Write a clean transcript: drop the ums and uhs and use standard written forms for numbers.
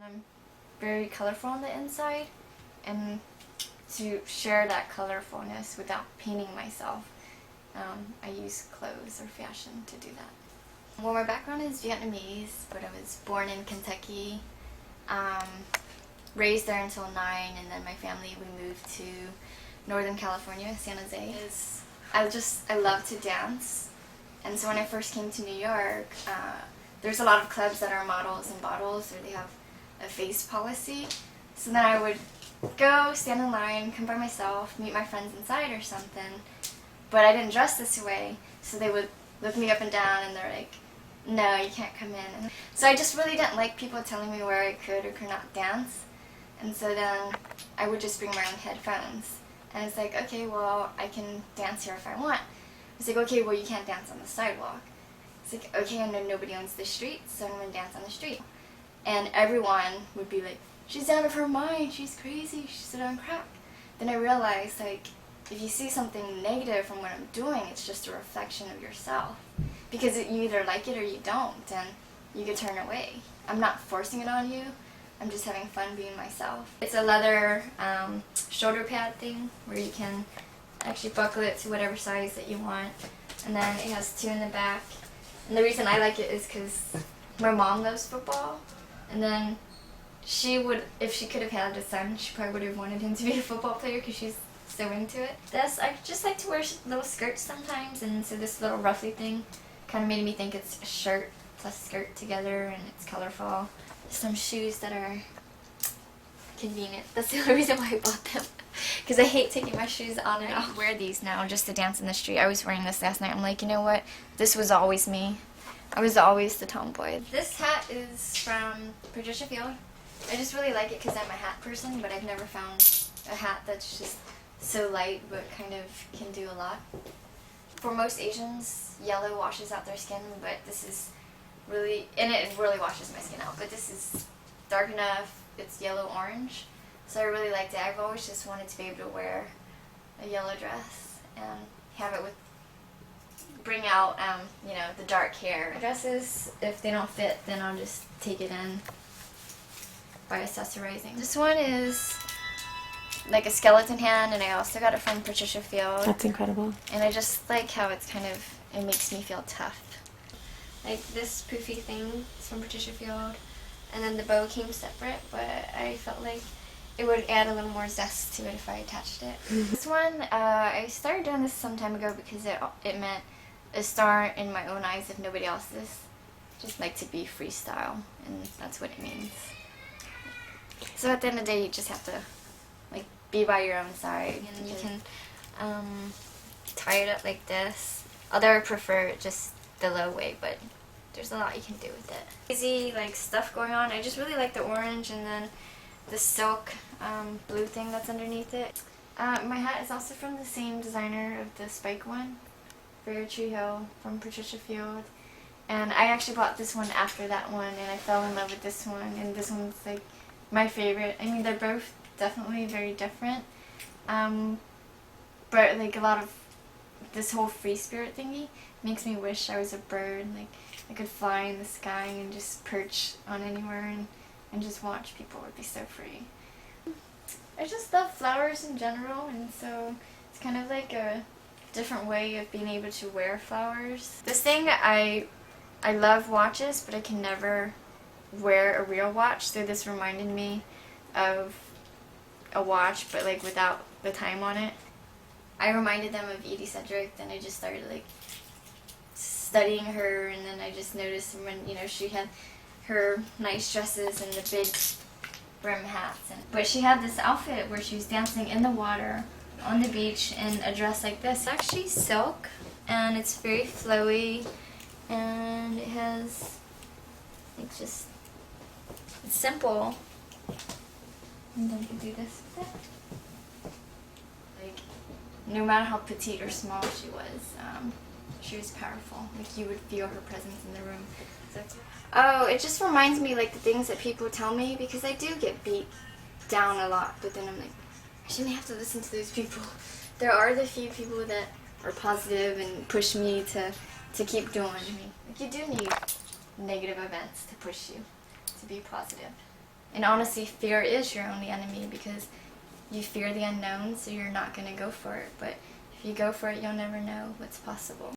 I'm very colorful on the inside, and to share that colorfulness without painting myself, I use clothes or fashion to do that. Well, my background is Vietnamese, but I was born in Kentucky, raised there until 9, and then my family, we moved to Northern California, San Jose. I love to dance, and so when I first came to New York, there's a lot of clubs that are models and bottles, or they have a face policy. So then I would go, stand in line, come by myself, meet my friends inside or something, but I didn't dress this way, so they would look me up and down and they're like, no, you can't come in. So I just really didn't like people telling me where I could or could not dance, and so then I would just bring my own headphones. And it's like, okay, well, I can dance here if I want. It's like, okay, well, you can't dance on the sidewalk. It's like, okay, I know nobody owns the street, so I'm going to dance on the street. And everyone would be like, she's out of her mind, she's crazy, she's on crack. Then I realized, like, if you see something negative from what I'm doing, it's just a reflection of yourself. Because you either like it or you don't, and you can turn away. I'm not forcing it on you, I'm just having fun being myself. It's a leather shoulder pad thing where you can actually buckle it to whatever size that you want. And then it has 2 in the back. And the reason I like it is because my mom loves football. And then she would, if she could have had a son, she probably would have wanted him to be a football player because she's so into it. I just like to wear little skirts sometimes, and so this little ruffly thing kind of made me think it's a shirt plus skirt together, and it's colorful. Some shoes that are convenient. That's the only reason why I bought them, because I hate taking my shoes on and off. I wear these now just to dance in the street. I was wearing this last night. I'm like, you know what? This was always me. I was always the tomboy. This hat is from Patricia Field. I just really like it because I'm a hat person, but I've never found a hat that's just so light but kind of can do a lot. For most Asians, yellow washes out their skin, but this is really, and it really washes my skin out, but this is dark enough, it's yellow-orange, so I really liked it. I've always just wanted to be able to wear a yellow dress and have it bring out, you know, the dark hair. Dresses, if they don't fit, then I'll just take it in by accessorizing. This one is like a skeleton hand, and I also got it from Patricia Field. That's incredible. And I just like how it's kind of, it makes me feel tough. Like this poofy thing is from Patricia Field, and then the bow came separate, but I felt like it would add a little more zest to it if I attached it. This one, I started doing this some time ago because it meant a star in my own eyes if nobody else's. Just like to be freestyle, and that's what it means. So at the end of the day, you just have to like be by your own side, and you can tie it up like this. Although I prefer just the low way, but there's a lot you can do with it. Easy like stuff going on. I just really like the orange and then the silk blue thing that's underneath it. My hat is also from the same designer of the spike one, Fair Tree Hill from Patricia Field. And I actually bought this one after that one, and I fell in love with this one, and this one's like my favorite. I mean, they're both definitely very different, but like a lot of this whole free spirit thingy makes me wish I was a bird. Like I could fly in the sky and just perch on anywhere and just watch people. It would be so free. I just love flowers in general, and so it's kind of like a different way of being able to wear flowers. This thing, I love watches, but I can never wear a real watch, so this reminded me of a watch, but like without the time on it. I reminded them of Edie Sedgwick, then I just started like studying her, and then I just noticed when, you know, she had her nice dresses and the big brim hats. But she had this outfit where she was dancing in the water on the beach in a dress like this. It's actually silk, and it's very flowy, and it has like just, it's simple, and then you can do this with it. Like, no matter how petite or small she was powerful. Like, you would feel her presence in the room. So, oh, it just reminds me like the things that people tell me, because I do get beat down a lot, but then I'm like, I shouldn't have to listen to those people. There are the few people that are positive and push me to keep doing. Like, you do need negative events to push you to be positive. And honestly, fear is your only enemy because you fear the unknown, so you're not going to go for it. But if you go for it, you'll never know what's possible.